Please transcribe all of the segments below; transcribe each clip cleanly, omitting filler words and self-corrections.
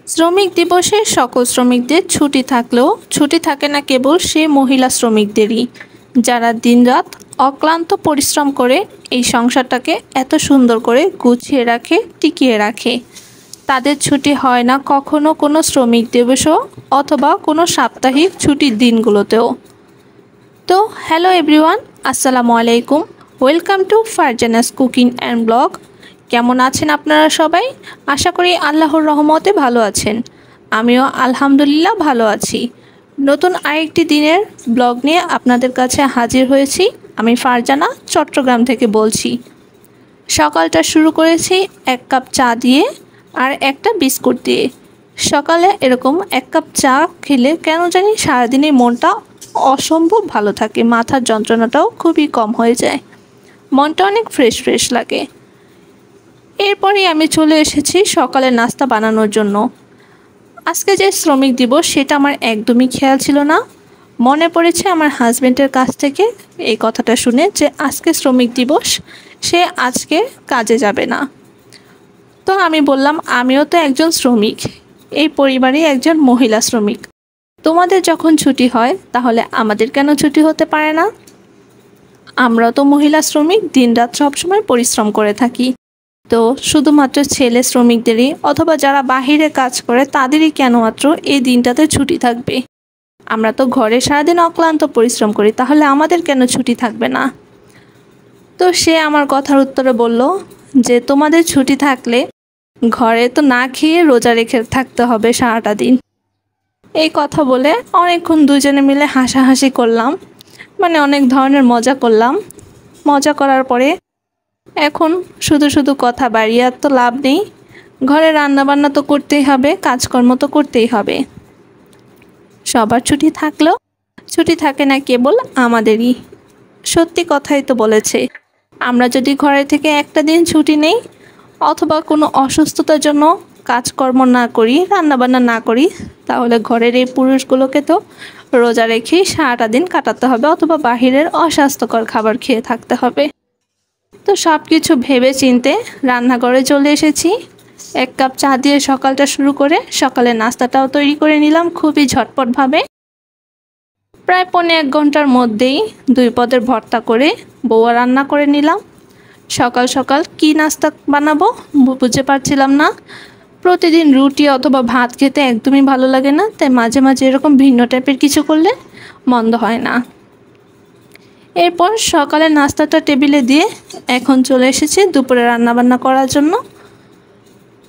শ্রমিক দিবসে সকল শ্রমিকদের ছুটি থাকলেও ছুটি থাকে না কেবল সে মহিলা শ্রমিকদেরই, যারা দিনরাত অক্লান্ত পরিশ্রম করে এই সংসারটাকে এত সুন্দর করে গুছিয়ে রাখে, টিকিয়ে রাখে। তাদের ছুটি হয় না কখনো কোনো শ্রমিক দিবসও অথবা কোনো সাপ্তাহিক ছুটির দিনগুলোতেও। তো হ্যালো এভরিওয়ান, আসসালামু আলাইকুম, welcome to Farzana's cooking and blog. কেমন আছেন আপনারা সবাই? আশা করি আল্লাহর রহমতে ভালো আছেন। আমিও আলহামদুলিল্লাহ ভালো আছি। নতুন আরেকটি দিনের ব্লগ নিয়ে আপনাদের কাছে হাজির হয়েছি। আমি ফারজানা চট্টগ্রাম থেকে বলছি। সকালটা শুরু করেছি এক কাপ চা দিয়ে আর একটা বিস্কুট দিয়ে। সকালে এরকম এক কাপ চা খেলে কেন জানি সারাদিনের মনটা অসম্ভব ভালো থাকে, মাথার যন্ত্রণাটাও খুবই কম হয়ে যায়, মনটা অনেক ফ্রেশ ফ্রেশ লাগে। এরপরেই আমি চলে এসেছি সকালের নাস্তা বানানোর জন্য। আজকে যে শ্রমিক দিবস সেটা আমার একদমই খেয়াল ছিল না। মনে পড়েছে আমার হাজব্যান্ডের কাছ থেকে এই কথাটা শুনে যে আজকে শ্রমিক দিবস, সে আজকে কাজে যাবে না। তো আমি বললাম আমিও তো একজন শ্রমিক, এই পরিবারে একজন মহিলা শ্রমিক। তোমাদের যখন ছুটি হয় তাহলে আমাদের কেন ছুটি হতে পারে না? আমরা তো মহিলা শ্রমিক, দিনরাত সবসময় পরিশ্রম করে থাকি। তো শুধুমাত্র ছেলে শ্রমিকদেরই অথবা যারা বাহিরে কাজ করে তাদেরই কেন মাত্র এই দিনটাতে ছুটি থাকবে? আমরা তো ঘরে সারাদিন অক্লান্ত পরিশ্রম করি, তাহলে আমাদের কেন ছুটি থাকবে না? তো সে আমার কথার উত্তরে বলল যে তোমাদের ছুটি থাকলে ঘরে তো না খেয়ে রোজা রেখে থাকতে হবে সারাটা দিন। এই কথা বলে অনেকক্ষণ দুজনে মিলে হাসাহাসি করলাম, মানে অনেক ধরনের মজা করলাম। মজা করার পরে এখন শুধু শুধু কথা বাড়িয়ে আর তো লাভ নেই, ঘরে রান্নাবান্না তো করতেই হবে, কাজকর্ম তো করতেই হবে। সবার ছুটি থাকলেও ছুটি থাকে না কেবল আমাদেরই। সত্যি কথাই তো বলেছে, আমরা যদি ঘরে থেকে একটা দিন ছুটি নেই অথবা কোনো অসুস্থতার জন্য কাজকর্ম না করি, রান্নাবান্না না করি, তাহলে ঘরের এই পুরুষগুলোকে তো রোজা রেখেই সারাটা দিন কাটাতে হবে অথবা বাহিরের অস্বাস্থ্যকর খাবার খেয়ে থাকতে হবে। তো সব কিছু ভেবে চিন্তে রান্নাঘরে চলে এসেছি। এক কাপ চা দিয়ে সকালটা শুরু করে সকালের নাস্তাটাও তৈরি করে নিলাম খুবই ঝটপটভাবে। প্রায় 1.5 ঘন্টার মধ্যেই 2 পদের ভর্তা করে বউয়া রান্না করে নিলাম। সকাল সকাল কি নাস্তা বানাবো বুঝতে পারছিলাম না। প্রতিদিন রুটি অথবা ভাত খেতে একদমই ভালো লাগে না, তাই মাঝে মাঝে এরকম ভিন্ন টাইপের কিছু করলে মন্দ হয় না। এরপর সকালের নাস্তাটা টেবিলে দিয়ে এখন চলে এসেছি দুপুরে রান্নাবান্না করার জন্য।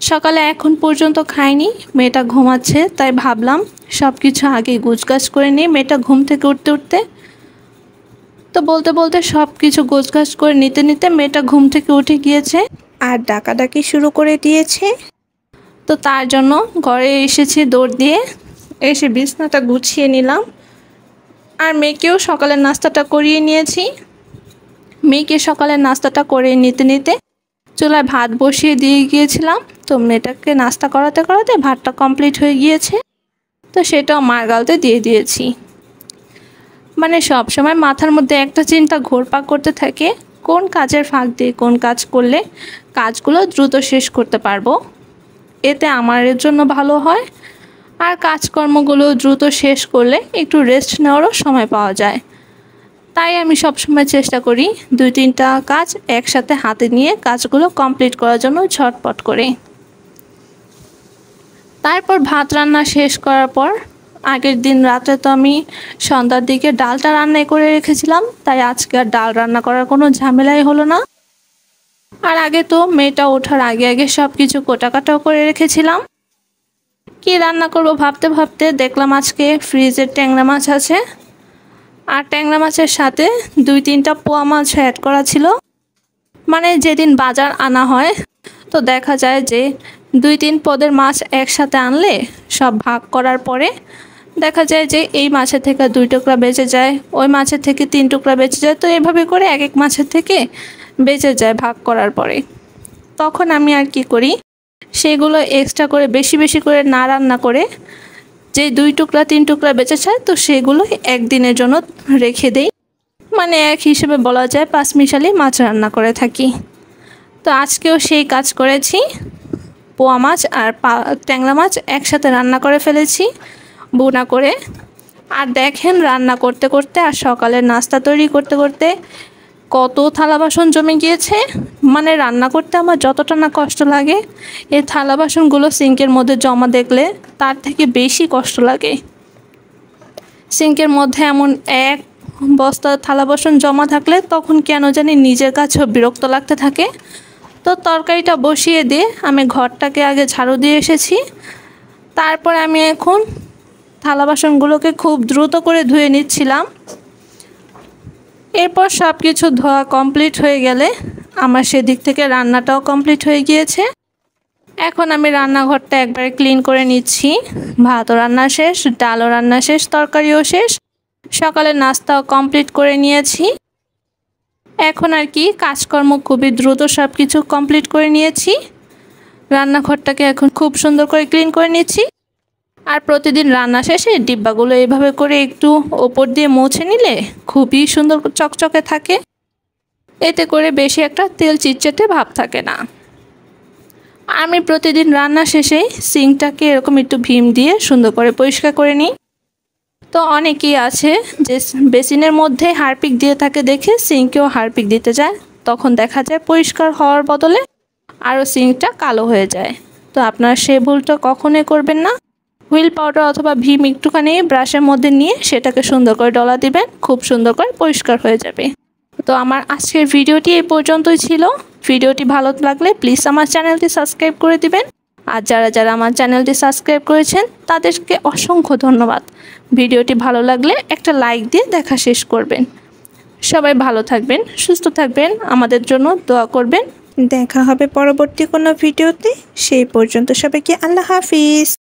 সকালে এখন পর্যন্ত খাইনি, মেয়েটা ঘুমাচ্ছে, তাই ভাবলাম সব কিছু আগে গোছগাছ করে নিই মেয়েটা ঘুম থেকে উঠতে উঠতে। তো বলতে বলতে সব কিছু গোছগাছ করে নিতে নিতে মেয়েটা ঘুম থেকে উঠে গিয়েছে আর ডাকাডাকি শুরু করে দিয়েছে। তো তার জন্য ঘরে এসেছি দৌড় দিয়ে, এসে বিছনাটা গুছিয়ে নিলাম আর মেয়েকেও সকালের নাস্তাটা করিয়ে নিয়েছি। মেয়েকে সকালের নাস্তাটা করে নিতে নিতে চুলায় ভাত বসিয়ে দিয়ে গিয়েছিলাম। তো মেয়েটাকে নাস্তা করাতে করাতে ভাতটা কমপ্লিট হয়ে গিয়েছে, তো সেটাও মার গালতে দিয়ে দিয়েছি। মানে সব সময় মাথার মধ্যে একটা চিন্তা ঘোরপাক করতে থাকে, কোন কাজের ফাঁক দিয়ে কোন কাজ করলে কাজগুলো দ্রুত শেষ করতে পারবো, এতে আমার জন্য ভালো হয় আর কাজকর্মগুলো দ্রুত শেষ করলে একটু রেস্ট নেওয়ারও সময় পাওয়া যায়। তাই আমি সবসময় চেষ্টা করি 2-3টা কাজ একসাথে হাতে নিয়ে কাজগুলো কমপ্লিট করার জন্য ঝটপট করে। তারপর ভাত রান্না শেষ করার পর আগের দিন রাতে তো আমি সন্ধ্যার দিকে ডালটা রান্না করে রেখেছিলাম, তাই আজকে আর ডাল রান্না করার কোনো ঝামেলাই হলো না। আর আগে তো মেয়েটা ওঠার আগে আগে সব কিছু কোটাকাটাও করে রেখেছিলাম। কি রান্না করব ভাবতে ভাবতে দেখলাম আজকে ফ্রিজের ট্যাংরা মাছ আছে, আর ট্যাংরা মাছের সাথে 2-3টা পোয়া মাছ অ্যাড করা ছিল। মানে যেদিন বাজার আনা হয় তো দেখা যায় যে 2-3 পদের মাছ একসাথে আনলে সব ভাগ করার পরে দেখা যায় যে এই মাছের থেকে 2 টুকরা বেঁচে যায়, ওই মাছের থেকে 3 টুকরা বেঁচে যায়। তো এভাবে করে এক এক মাছের থেকে বেঁচে যায় ভাগ করার পরে। তখন আমি আর কি করি, সেগুলো এক্সট্রা করে বেশি বেশি করে না রান্না করে যে 2 টুকরা 3 টুকরা বেঁচে যায় তো সেগুলো একদিনের জন্য রেখে দেই। মানে এক হিসেবে বলা যায় 5 মিশালি মাছ রান্না করে থাকি। তো আজকেও সেই কাজ করেছি। পোয়া মাছ আর ট্যাংরা মাছ একসাথে রান্না করে ফেলেছি ভুনা করে। আর দেখেন রান্না করতে করতে আর সকালের নাস্তা তৈরি করতে করতে কত থালা বাসন জমে গিয়েছে। মানে রান্না করতে আমার যতটা না কষ্ট লাগে, এই থালা বাসনগুলো সিঙ্কের মধ্যে জমা দেখলে তার থেকে বেশি কষ্ট লাগে। সিঙ্কের মধ্যে এমন এক বস্তা থালা বাসন জমা থাকলে তখন কেন জানি নিজের কাছেও বিরক্ত লাগতে থাকে। তো তরকারিটা বসিয়ে দিয়ে আমি ঘরটাকে আগে ঝাড়ু দিয়ে এসেছি। তারপর আমি এখন থালা বাসনগুলোকে খুব দ্রুত করে ধুয়ে নিচ্ছিলাম। এরপর সব কিছু ধোয়া কমপ্লিট হয়ে গেলে আমার সেদিক থেকে রান্নাটাও কমপ্লিট হয়ে গিয়েছে। এখন আমি রান্নাঘরটা একবারে ক্লিন করে নিচ্ছি। ভাতও রান্না শেষ, ডালও রান্না শেষ, তরকারিও শেষ, সকালের নাস্তাও কমপ্লিট করে নিয়েছি। এখন আর কি কাজকর্ম খুবই দ্রুত সব কিছু কমপ্লিট করে নিয়েছি। রান্নাঘরটাকে এখন খুব সুন্দর করে ক্লিন করে নিচ্ছি। আর প্রতিদিন রান্না শেষে ডিব্বাগুলো এভাবে করে একটু ওপর দিয়ে মুছে নিলে খুবই সুন্দর চকচকে থাকে। এতে করে বেশি একটা তেল চিটচিটে ভাব থাকে না। আমি প্রতিদিন রান্না শেষে সিঙ্কটাকে এরকম একটু ভীম দিয়ে সুন্দর করে পরিষ্কার করে নিই। তো অনেকেই আছে যে বেসিনের মধ্যে হারপিক দিয়ে থাকে দেখে সিঙ্কেও হারপিক দিতে যায়, তখন দেখা যায় পরিষ্কার হওয়ার বদলে আরও সিঙ্কটা কালো হয়ে যায়। তো আপনারা সেই ভুলটা কখনোই করবেন না। হুইল পাউডার অথবা ভীম একটুখানি ব্রাশের মধ্যে নিয়ে সেটাকে সুন্দর করে ডলা দিবেন, খুব সুন্দর করে পরিষ্কার হয়ে যাবে। তো আমার আজকের ভিডিওটি এই পর্যন্তই ছিল। ভিডিওটি ভালো লাগলে প্লিজ আমার চ্যানেলটি সাবস্ক্রাইব করে দিবেন। আর যারা যারা আমার চ্যানেলটি সাবস্ক্রাইব করেছেন তাদেরকে অসংখ্য ধন্যবাদ। ভিডিওটি ভালো লাগলে একটা লাইক দিয়ে দেখা শেষ করবেন। সবাই ভালো থাকবেন, সুস্থ থাকবেন, আমাদের জন্য দোয়া করবেন। দেখা হবে পরবর্তী কোনো ভিডিওতে। সেই পর্যন্ত সবাইকে আল্লাহ হাফিজ।